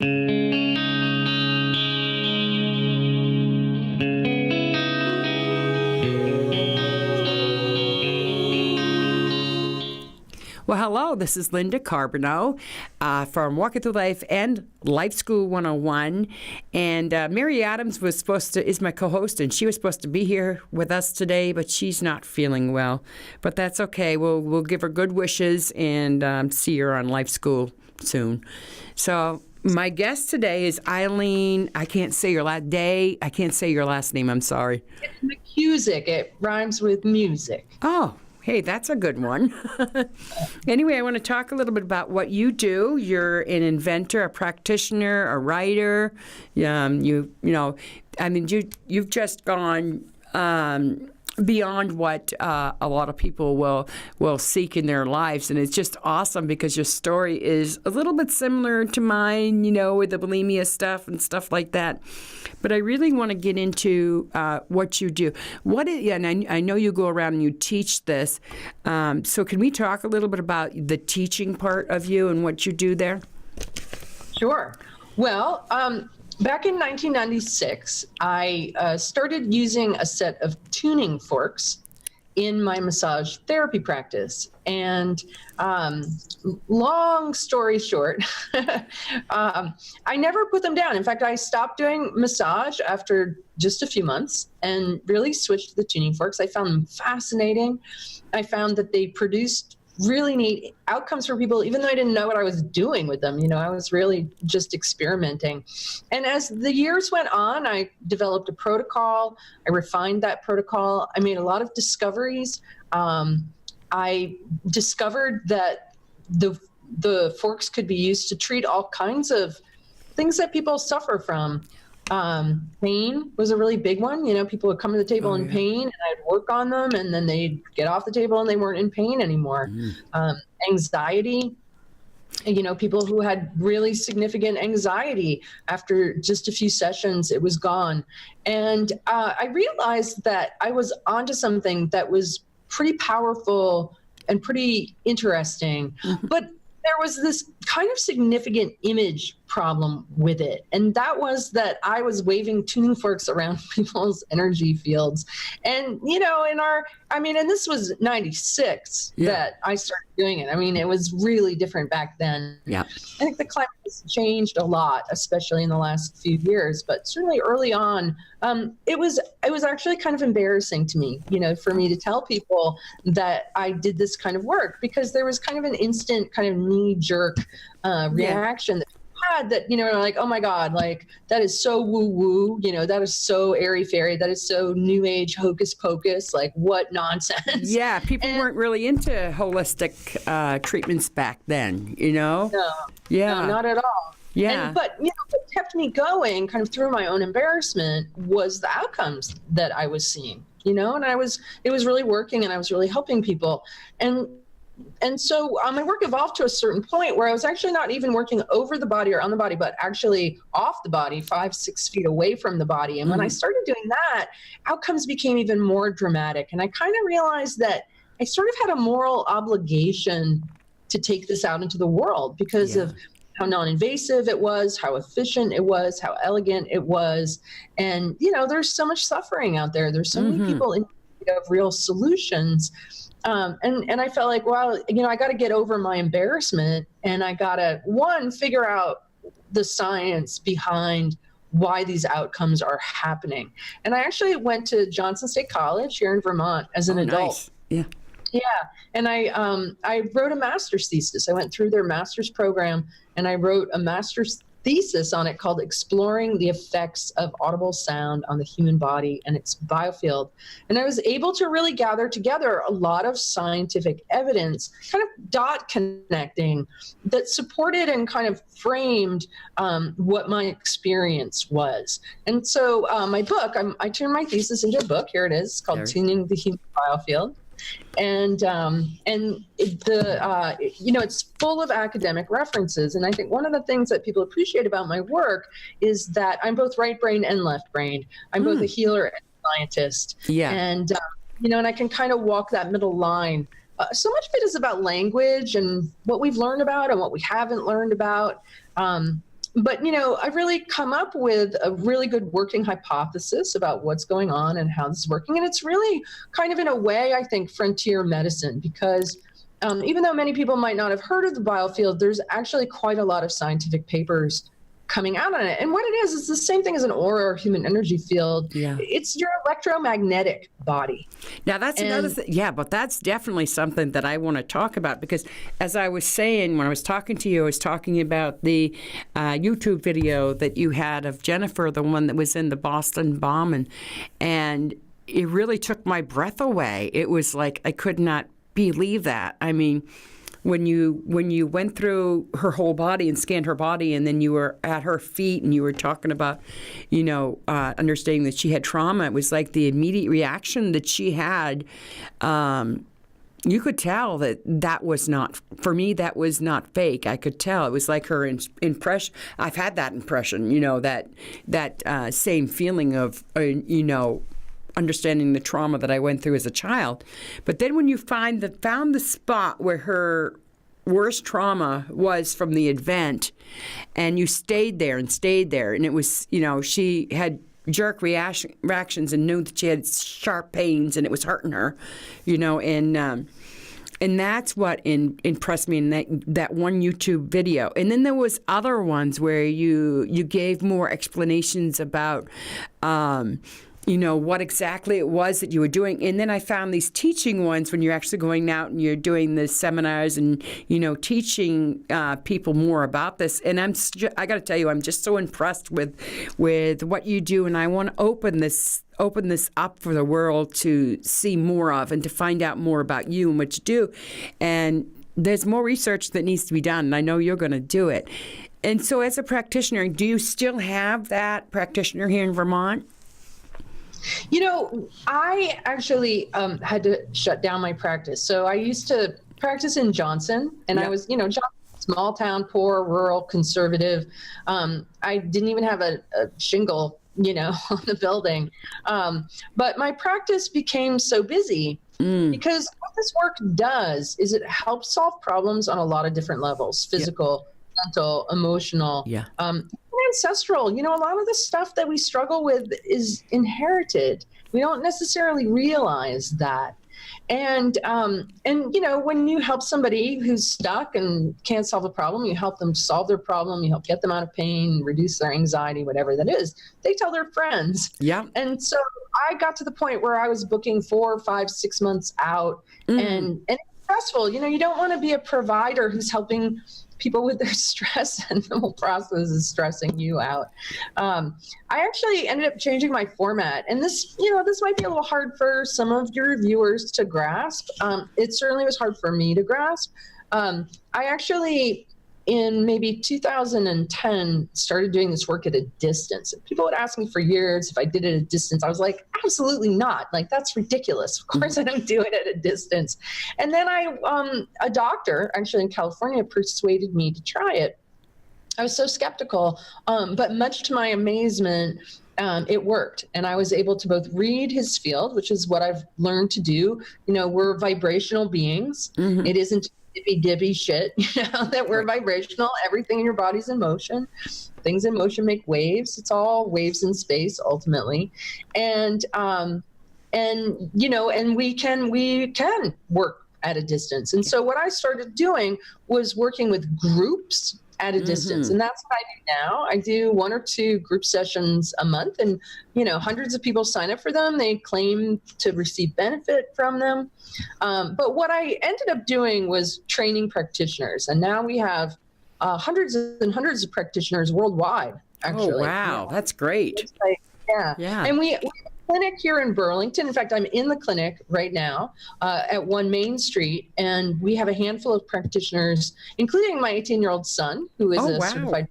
Well, hello, this is Linda Carbonneau from Walking Through Life and Life School 101. And Mary Adams is my co-host, and she was supposed to be here with us today, but she's not feeling well. But that's okay. We'll give her good wishes and see her on Life School soon. So my guest today is Eileen. I can't say your last name. I'm sorry. It's McKusick. It rhymes with music. Oh. Hey, that's a good one. Anyway, I want to talk a little bit about what you do. You're an inventor, a practitioner, a writer. You've just gone beyond what a lot of people will seek in their lives, and it's just awesome because your story is a little bit similar to mine, with the bulimia stuff and stuff like that. But I really want to get into what you do. And I know you go around and you teach this. So can we talk a little bit about the teaching part of you and what you do there? Sure. Well, back in 1996, I started using a set of tuning forks in my massage therapy practice. And long story short, I never put them down. In fact, I stopped doing massage after just a few months and really switched to the tuning forks. I found them fascinating. I found that they produced really neat outcomes for people, even though I didn't know what I was doing with them. I was really just experimenting. And as the years went on, I developed a protocol. I refined that protocol. I made a lot of discoveries. I discovered that the forks could be used to treat all kinds of things that people suffer from. Pain was a really big one. People would come to the table in pain, and I'd work on them, and then they'd get off the table and they weren't in pain anymore. Anxiety, people who had really significant anxiety, after just a few sessions, it was gone. And I realized that I was onto something that was pretty powerful and pretty interesting. But there was this kind of significant image problem with it. And that was that I was waving tuning forks around people's energy fields. And, and this was 96 that I started doing it. It was really different back then. Yeah. I think the climate has changed a lot, especially in the last few years, but certainly early on, it was actually kind of embarrassing to me, for me to tell people that I did this kind of work, because there was kind of an instant kind of knee-jerk reaction that had that, like, oh my God, like that is so woo-woo, that is so airy-fairy, that is so new age hocus pocus, like what nonsense. Yeah, people weren't really into holistic treatments back then, No. Yeah. No, not at all. Yeah. But what kept me going kind of through my own embarrassment was the outcomes that I was seeing, and it was really working, and I was really helping people. And so my work evolved to a certain point where I was actually not even working over the body or on the body, but actually off the body, 5-6 feet away from the body. And when I started doing that, outcomes became even more dramatic. And I kind of realized that I sort of had a moral obligation to take this out into the world because of how non-invasive it was, how efficient it was, how elegant it was. And, there's so much suffering out there. There's so many people in need of real solutions. And I felt like, well, I got to get over my embarrassment, and I got to, figure out the science behind why these outcomes are happening. And I actually went to Johnson State College here in Vermont as an adult. Nice. Yeah. Yeah. And I wrote a master's thesis. I went through their master's program, and I wrote a master's thesis on it called Exploring the Effects of Audible Sound on the Human Body and its Biofield. And I was able to really gather together a lot of scientific evidence, kind of dot connecting, that supported and kind of framed what my experience was. And so my book, I turned my thesis into a book. Here it is. It's called Tuning the Human Biofield. And it's full of academic references. And I think one of the things that people appreciate about my work is that I'm both right-brained and left-brained. I'm both a healer and a scientist. Yeah. And, and I can kind of walk that middle line. So much of it is about language and what we've learned about and what we haven't learned about. but, you know, I've really come up with a really good working hypothesis about what's going on and how this is working. And it's really kind of, in a way, I think, frontier medicine, because even though many people might not have heard of the biofield, there's actually quite a lot of scientific papers coming out on it. And what it is, it's the same thing as an aura or human energy field. Yeah. It's your electromagnetic body. Now, that's another thing. Yeah, but that's definitely something that I want to talk about, because as I was saying, when I was talking to you, I was talking about the YouTube video that you had of Jennifer, the one that was in the Boston bombing, and it really took my breath away. It was like I could not believe that. I mean, when you went through her whole body and scanned her body, and then you were at her feet and you were talking about, you know, understanding that she had trauma, it was like the immediate reaction that she had. You could tell that was not, for me, that was not fake. I could tell. It was like her impression. I've had that impression, you know, that same feeling of, you know, understanding the trauma that I went through as a child. But then when you found the spot where her worst trauma was from the event, and you stayed there, and it was, you know, she had jerk reactions and knew that she had sharp pains and it was hurting her, you know, and that's what impressed me in that one YouTube video. And then there was other ones where you gave more explanations about you know, what exactly it was that you were doing. And then I found these teaching ones when you're actually going out and you're doing the seminars and, you know, teaching people more about this. And I got to tell you, I'm just so impressed with what you do. And I want to open this up for the world to see more of and to find out more about you and what you do. And there's more research that needs to be done, and I know you're going to do it. And so as a practitioner, do you still have that practitioner here in Vermont? You know, I actually had to shut down my practice. So I used to practice in Johnson, and I was, you know, small town, poor, rural, conservative. I didn't even have a shingle, you know, on the building. But my practice became so busy because what this work does is it helps solve problems on a lot of different levels: physical, mental, emotional, ancestral. You know, a lot of the stuff that we struggle with is inherited. We don't necessarily realize that. And you know, when you help somebody who's stuck and can't solve a problem, you help them solve their problem, you help get them out of pain, reduce their anxiety, whatever that is. They tell their friends. Yeah. And so I got to the point where I was booking 4, 5, 6 months out, and it's stressful. You know, you don't want to be a provider who's helping people with their stress, and the whole process is stressing you out. I actually ended up changing my format, and this, you know, this might be a little hard for some of your viewers to grasp. It certainly was hard for me to grasp. I actually, in maybe 2010, started doing this work at a distance. And people would ask me for years if I did it at a distance. I was like, absolutely not. Like, that's ridiculous. Of course I don't do it at a distance. And then a doctor actually in California persuaded me to try it. I was so skeptical, but much to my amazement, it worked. And I was able to both read his field, which is what I've learned to do. You know, we're vibrational beings. It isn't dippy shit, you know, that we're vibrational. Everything in your body's in motion. Things in motion make waves. It's all waves in space ultimately. And you know, and we can work at a distance. And so what I started doing was working with groups at a distance. And that's what I do now. I do 1 or 2 group sessions a month, and, you know, hundreds of people sign up for them. They claim to receive benefit from them. But what I ended up doing was training practitioners. And now we have hundreds and hundreds of practitioners worldwide, actually. Oh, wow. You know, that's great. Yeah. And we have a clinic here in Burlington. In fact, I'm in the clinic right now at 1 Main Street, and we have a handful of practitioners, including my 18-year-old son, who is certified,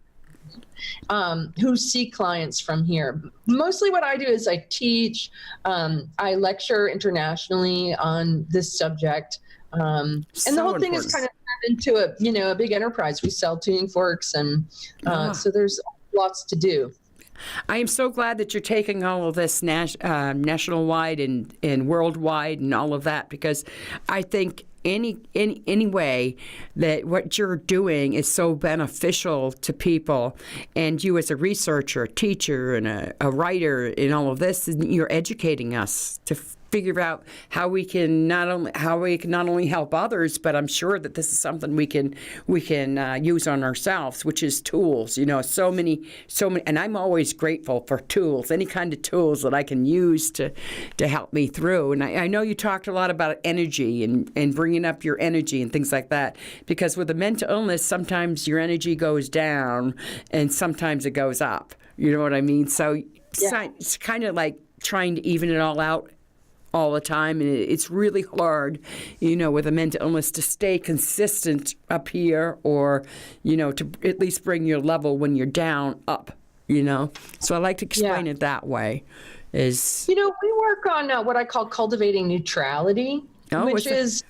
who see clients from here. Mostly what I do is I teach, I lecture internationally on this subject. And the whole thing is kind of turned into a big enterprise. We sell tuning forks, and so there's lots to do. I am so glad that you're taking all of this national-wide and worldwide and all of that, because I think any way that what you're doing is so beneficial to people, and you as a researcher, a teacher, and a writer in all of this, you're educating us to figure out how we can not only help others, but I'm sure that this is something we can use on ourselves, which is tools. So many, and I'm always grateful for tools, any kind of tools that I can use to help me through. And I know you talked a lot about energy and bringing up your energy and things like that, because with a mental illness, sometimes your energy goes down and sometimes it goes up. You know what I mean? So it's kind of like trying to even it all out all the time, and it's really hard, with a mental illness to stay consistent up here, or, to at least bring your level when you're down up, So I like to explain it that way. We work on what I call cultivating neutrality, which is,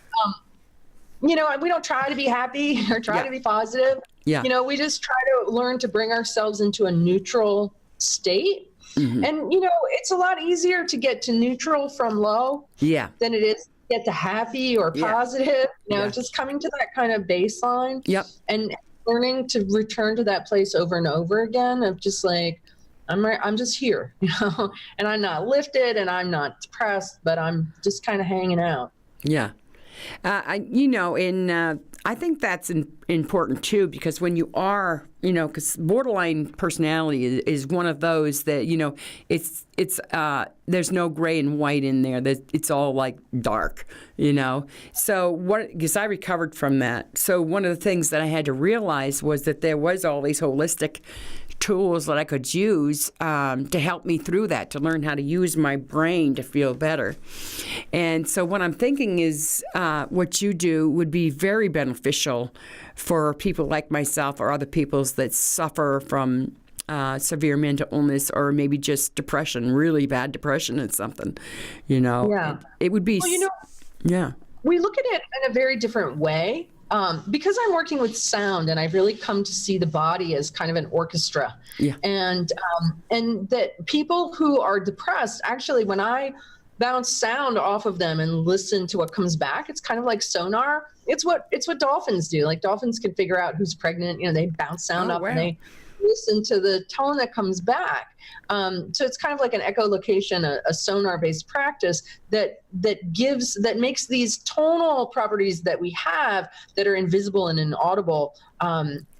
we don't try to be happy or try to be positive. Yeah. We just try to learn to bring ourselves into a neutral state. Mm-hmm. And, it's a lot easier to get to neutral from low than it is to get to happy or positive, just coming to that kind of baseline and learning to return to that place over and over again of just like, I'm just here, and I'm not lifted and I'm not depressed, but I'm just kind of hanging out. Yeah. I think that's important too, because when you are, because borderline personality is one of those that, it's there's no gray and white in there. That it's all like dark, So because I recovered from that. So one of the things that I had to realize was that there was all these holistic tools that I could use to help me through that, to learn how to use my brain to feel better. And so what I'm thinking is what you do would be very beneficial for people like myself or other people that suffer from severe mental illness, or maybe just depression, really bad depression and something, Yeah. It would be, We look at it in a very different way. Because I'm working with sound, and I've really come to see the body as kind of an orchestra, and that people who are depressed, actually, when I bounce sound off of them and listen to what comes back, it's kind of like sonar. It's what dolphins do. Like dolphins can figure out who's pregnant. They bounce sound up and they listen to the tone that comes back. So it's kind of like an echolocation, a sonar-based practice that makes these tonal properties that we have that are invisible and inaudible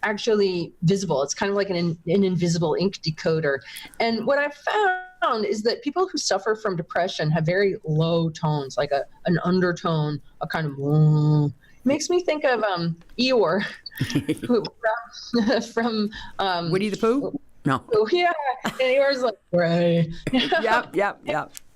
actually visible. It's kind of like an invisible ink decoder. And what I've found is that people who suffer from depression have very low tones, like an undertone, a kind of makes me think of Eeyore from Winnie the Pooh. No. Oh, yeah. And Eeyore's like, right. Yep.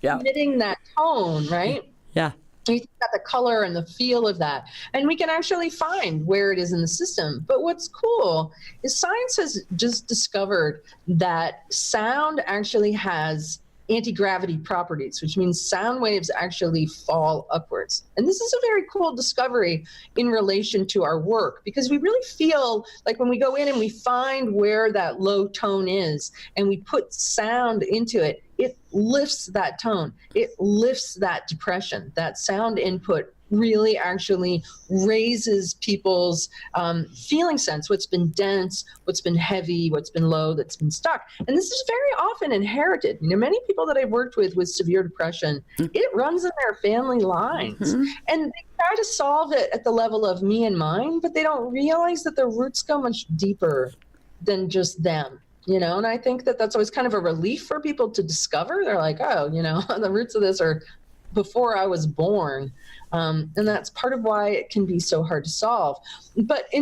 Emitting that tone, right? Yeah. You think about the color and the feel of that. And we can actually find where it is in the system. But what's cool is science has just discovered that sound actually has anti-gravity properties, which means sound waves actually fall upwards. And this is a very cool discovery in relation to our work, because we really feel like when we go in and we find where that low tone is and we put sound into it, it lifts that tone. It lifts that depression. That sound input really actually raises people's feeling sense, what's been dense, what's been heavy, what's been low, that's been stuck. And this is very often inherited. Many people that I've worked with severe depression, it runs in their family lines. Mm-hmm. And they try to solve it at the level of me and mine, but they don't realize that the roots go much deeper than just them. And I think that that's always kind of a relief for people to discover. They're like, oh, the roots of this are before I was born. And that's part of why it can be so hard to solve.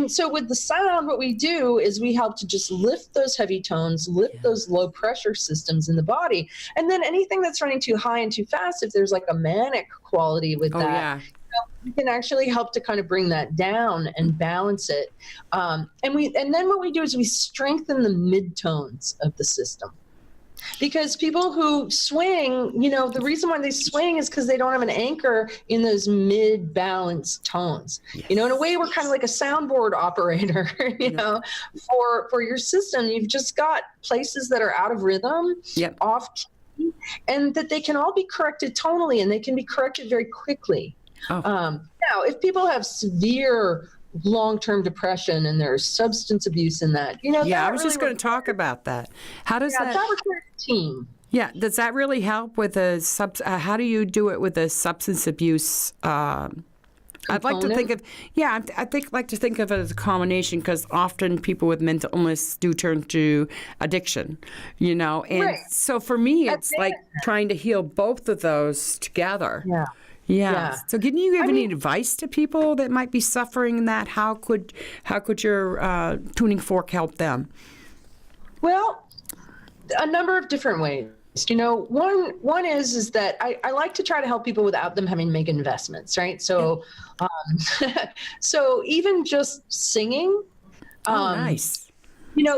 So with the sound, what we do is we help to just lift those heavy tones, lift those low pressure systems in the body. And then anything that's running too high and too fast, if there's like a manic quality with that, we can actually help to kind of bring that down and balance it. And then what we do is we strengthen the midtones of the system. Because people who swing, the reason why they swing is because they don't have an anchor in those mid-balanced tones. Yes. In a way, we're kind of like a soundboard operator, for your system. You've just got places that are out of rhythm, Yep. off key, and that they can all be corrected tonally, and they can be corrected very quickly. Oh. Now, if people have severe long-term depression and there's substance abuse in that, I was just going to talk about that. How does that requires a team. Yeah, does that really help with how do you do it with a substance abuse? I'd like to think of, like to think of it as a combination, because often people with mental illness do turn to addiction, and Right. so for me, it's like trying to heal both of those together. Yeah. So can you give any advice to people that might be suffering that? How could your tuning fork help them? Well, a number of different ways. One is that I like to try to help people without them having to make investments, right? So, so even just singing. Nice.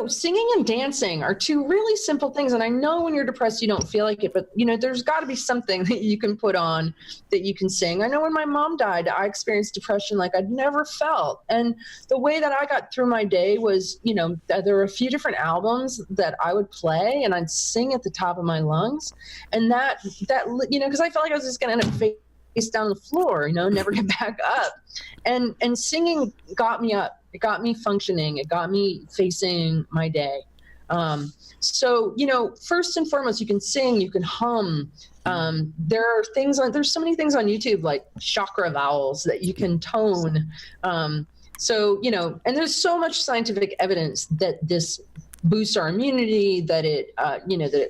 Singing and dancing are two really simple things. And I know when you're depressed, you don't feel like it, but there's got to be something that you can put on that you can sing. I know when my mom died, I experienced depression like I'd never felt. And the way that I got through my day was, there were a few different albums that I would play and I'd sing at the top of my lungs. And that, because I felt like I was just going to end up face down the floor, never get back up. And singing got me up. It got me functioning. It got me facing my day. So, first and foremost, you can sing, you can hum. There's so many things on YouTube, like chakra vowels that you can tone. And there's so much scientific evidence that this boosts our immunity, that it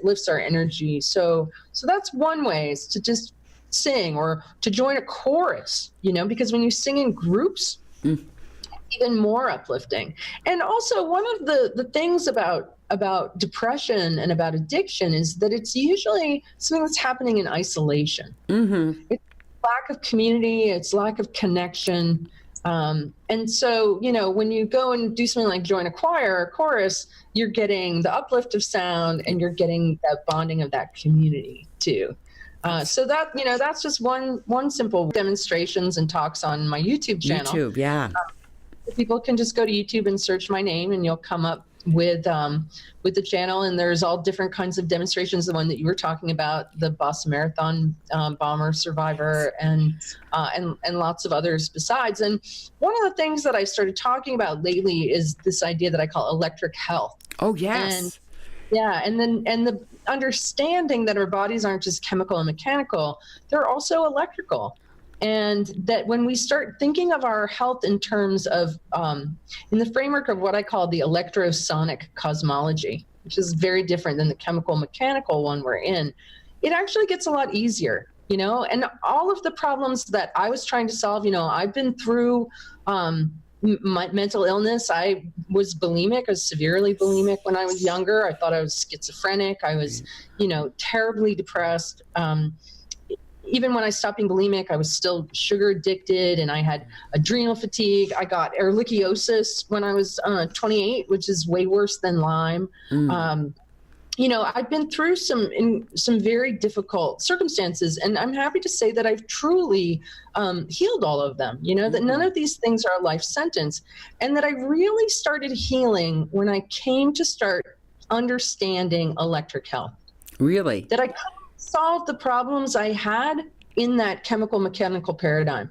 lifts our energy. So that's one way, is to just sing or to join a chorus, because when you sing in groups, even more uplifting. And also, one of the things about depression and about addiction is that it's usually something that's happening in isolation. Mm-hmm. It's lack of community, it's lack of connection. And so, when you go and do something like join a choir or a chorus, you're getting the uplift of sound and you're getting that bonding of that community too. So that, that's just one simple demonstrations and talks on my YouTube channel. YouTube, yeah. People can just go to YouTube and search my name, and you'll come up with the channel. And there's all different kinds of demonstrations. The one that you were talking about, the Boston Marathon bomber survivor, and lots of others besides. And one of the things that I've started talking about lately is this idea that I call electric health. Oh, yes. And the understanding that our bodies aren't just chemical and mechanical, they're also electrical. And that when we start thinking of our health in terms of, in the framework of what I call the electrosonic cosmology, which is very different than the chemical mechanical one we're in, it actually gets a lot easier, and all of the problems that I was trying to solve, I've been through my mental illness. I was bulimic. I was severely bulimic when I was younger. I thought I was schizophrenic. I was, terribly depressed. Even when I stopped being bulimic, I was still sugar addicted, and I had adrenal fatigue. I got ehrlichiosis when I was 28, which is way worse than Lyme. I've been through some very difficult circumstances, and I'm happy to say that I've truly healed all of them, that none of these things are a life sentence, and that I really started healing when I came to start understanding electric health. Really? That I solve the problems I had in that chemical mechanical paradigm.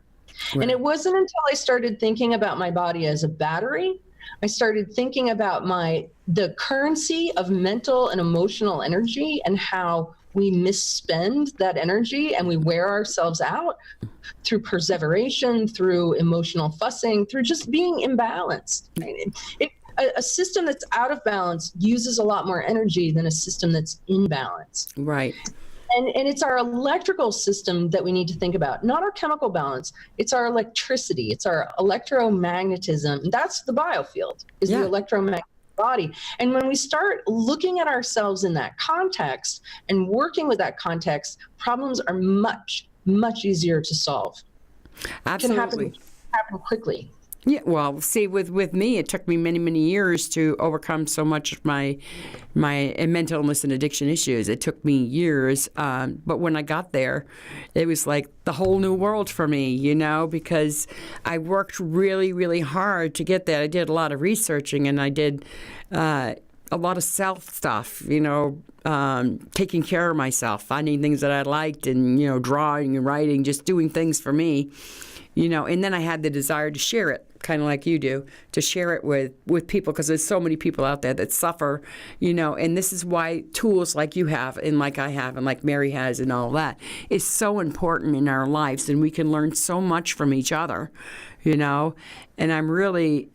Right. And it wasn't until I started thinking about my body as a battery, I started thinking about the currency of mental and emotional energy, and how we misspend that energy and we wear ourselves out through perseveration, through emotional fussing, through just being imbalanced. A system that's out of balance uses a lot more energy than a system that's in balance. Right. And it's our electrical system that we need to think about, not our chemical balance. It's our electricity. It's our electromagnetism. That's the biofield, is the electromagnetic body. And when we start looking at ourselves in that context and working with that context, problems are much, much easier to solve. Absolutely. It can happen quickly. Yeah, well, see, with me, it took me many, many years to overcome so much of my mental illness and addiction issues. It took me years, but when I got there, it was like the whole new world for me, because I worked really, really hard to get there. I did a lot of researching, and I did a lot of self stuff, taking care of myself, finding things that I liked, and, drawing and writing, just doing things for me. And then I had the desire to share it, kind of like you do, to share it with people, because there's so many people out there that suffer, and this is why tools like you have and like I have and like Mary has and all that is so important in our lives, and we can learn so much from each other, and I'm really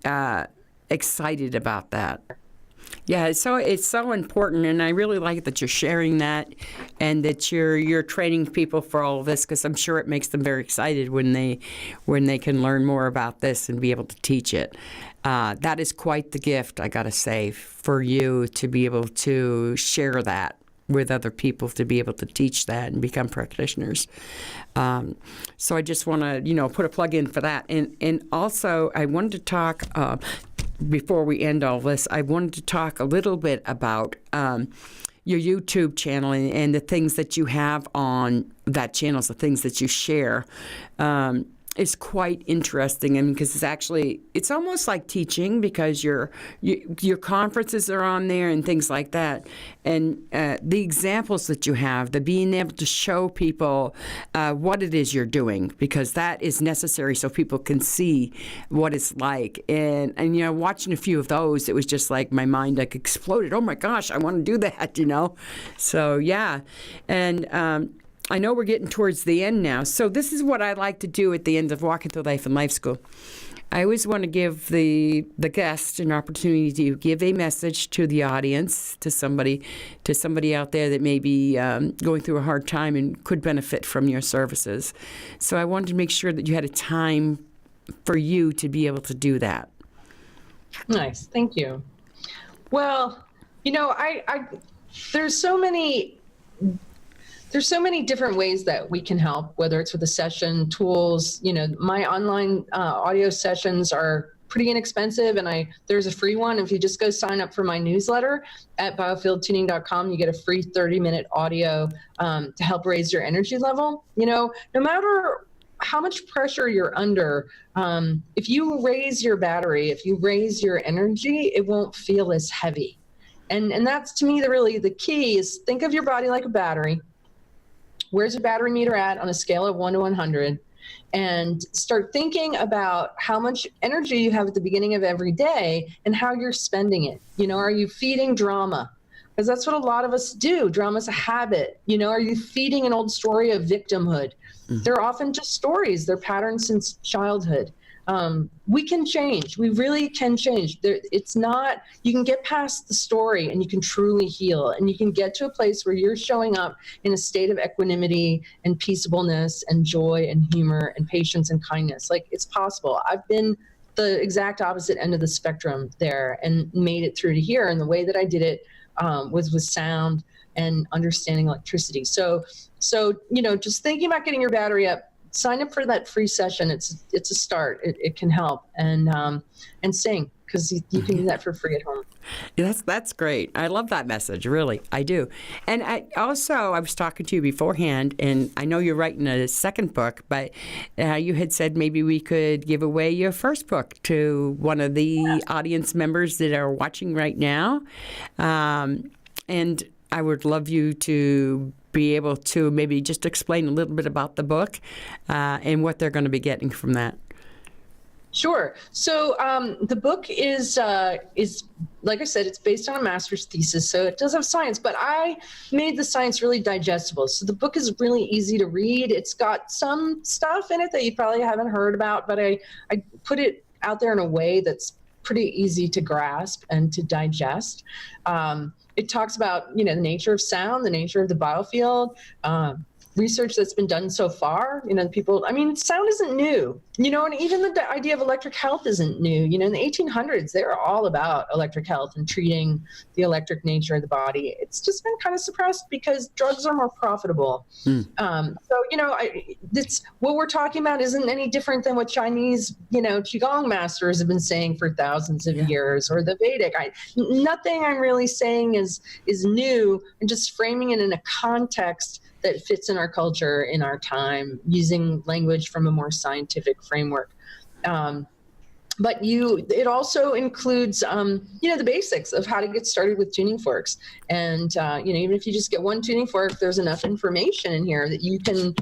excited about that. Yeah, it's so important, and I really like that you're sharing that, and that you're training people for all of this, because I'm sure it makes them very excited when they can learn more about this and be able to teach it. That is quite the gift, I gotta say, for you to be able to share that with other people, to be able to teach that and become practitioners. So I just want to put a plug in for that, and also I wanted to talk. Before we end all this, I wanted to talk a little bit about your YouTube channel and the things that you have on that channel, the things that you share. Is quite interesting, because it's almost like teaching, because your conferences are on there and things like that, and the examples that you have, the being able to show people what it is you're doing, because that is necessary so people can see what it's like, and watching a few of those, it was just like my mind exploded. Oh my gosh, I want to do that, so yeah. And I know we're getting towards the end now, so this is what I like to do at the end of Walking Through Life and Life School. I always want to give the guest an opportunity to give a message to the audience, to somebody out there that may be going through a hard time and could benefit from your services. So I wanted to make sure that you had a time for you to be able to do that. Nice, thank you. Well, I there's so many different ways that we can help, whether it's with a session, tools. My online audio sessions are pretty inexpensive, and there's a free one. If you just go sign up for my newsletter at biofieldtuning.com, you get a free 30-minute audio to help raise your energy level. No matter how much pressure you're under, if you raise your battery, if you raise your energy, it won't feel as heavy. And that's, to me, the key is think of your body like a battery. Where's your battery meter at on a scale of 1 to 100? And start thinking about how much energy you have at the beginning of every day and how you're spending it. Are you feeding drama? Because that's what a lot of us do. Drama's a habit. Are you feeding an old story of victimhood? Mm-hmm. They're often just stories. They're patterns since childhood. We can change. We really can change. You can get past the story and you can truly heal, and you can get to a place where you're showing up in a state of equanimity and peaceableness and joy and humor and patience and kindness. Like, it's possible. I've been the exact opposite end of the spectrum there and made it through to here. And the way that I did it was with sound and understanding electricity. So, just thinking about getting your battery up, sign up for that free session. It's a start. It can help, and sing, because you can do that for free at home. That's great. I love that message. Really, I do. And I was talking to you beforehand, and I know you're writing a second book, but you had said maybe we could give away your first book to one of the audience members that are watching right now, and I would love you to be able to maybe just explain a little bit about the book and what they're going to be getting from that. Sure. So the book is like I said, it's based on a master's thesis, so it does have science, but I made the science really digestible. So the book is really easy to read. It's got some stuff in it that you probably haven't heard about, but I put it out there in a way that's pretty easy to grasp and to digest. It talks about, the nature of sound, the nature of the biofield, research that's been done so far, people, sound isn't new, and even the idea of electric health isn't new. In the 1800s, they were all about electric health and treating the electric nature of the body. It's just been kind of suppressed because drugs are more profitable. It's what we're talking about isn't any different than what Chinese, Qigong masters have been saying for thousands of years, or the Vedic. Nothing I'm really saying is new. I'm just framing it in a context that fits in our culture, in our time, using language from a more scientific framework. But it also includes, the basics of how to get started with tuning forks. And, even if you just get one tuning fork, there's enough information in here that you can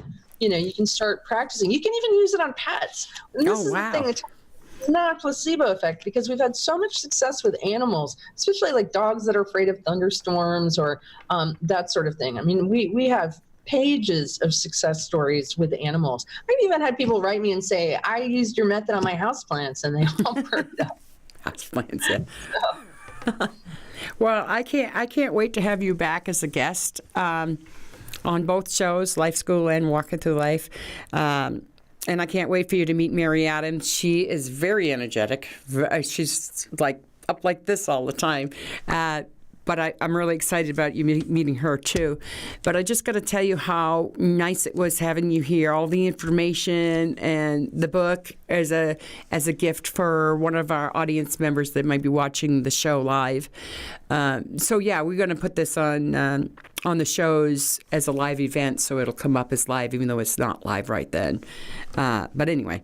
start practicing. You can even use it on pets. And this is the thing. It's not a placebo effect, because we've had so much success with animals, especially like dogs that are afraid of thunderstorms or that sort of thing. We have pages of success stories with animals. I've even had people write me and say, I used your method on my houseplants, and they all worked out. Houseplants, yeah. Well, I can't wait to have you back as a guest on both shows, Life School and Walking Through Life. And I can't wait for you to meet Mary Adams. She is very energetic. She's like up like this all the time. But I'm really excited about you meeting her, too. But I just got to tell you how nice it was having you here, all the information and the book as a gift for one of our audience members that might be watching the show live. So, yeah, we're going to put this on the shows as a live event, so it'll come up as live, even though it's not live right then. But anyway.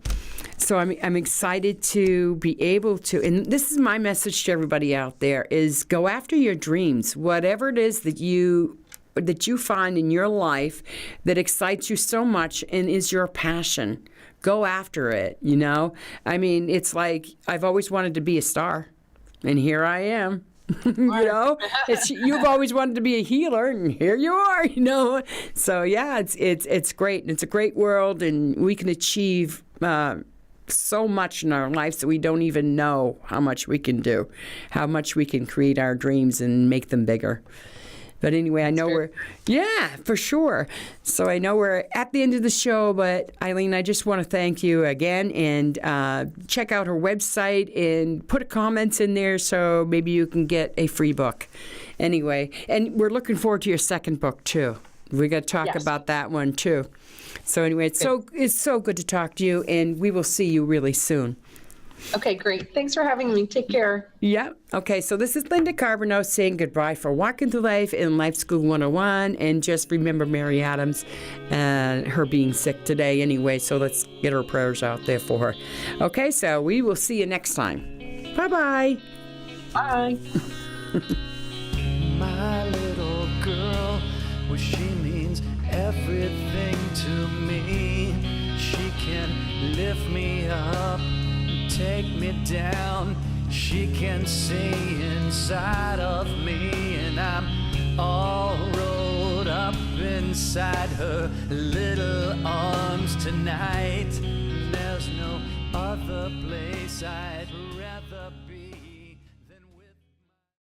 So I'm excited to be able to, and this is my message to everybody out there, is go after your dreams. Whatever it is that you find in your life that excites you so much and is your passion, go after it, It's like I've always wanted to be a star, and here I am. You've always wanted to be a healer, and here you are, So, yeah, it's great, and it's a great world, and we can achieve so much in our lives that we don't even know how much we can do, how much we can create our dreams and make them bigger. But anyway, I know for sure. So I know we're at the end of the show, but Eileen, I just want to thank you again, and check out her website and put comments in there so maybe you can get a free book. Anyway, and we're looking forward to your second book, too. We got to talk about that one, too. So anyway, it's so good to talk to you, and we will see you really soon. Okay, great. Thanks for having me. Take care. Yeah. Okay, so this is Linda Carbonneau saying goodbye for Walking Through Life in Life School 101. And just remember Mary Adams and her being sick today anyway, so let's get her prayers out there for her. Okay, so we will see you next time. Bye-bye. Bye. My little girl, well, she means everything to me. She can lift me up, take me down. She can see inside of me, and I'm all rolled up inside her little arms tonight. There's no other place I'd rather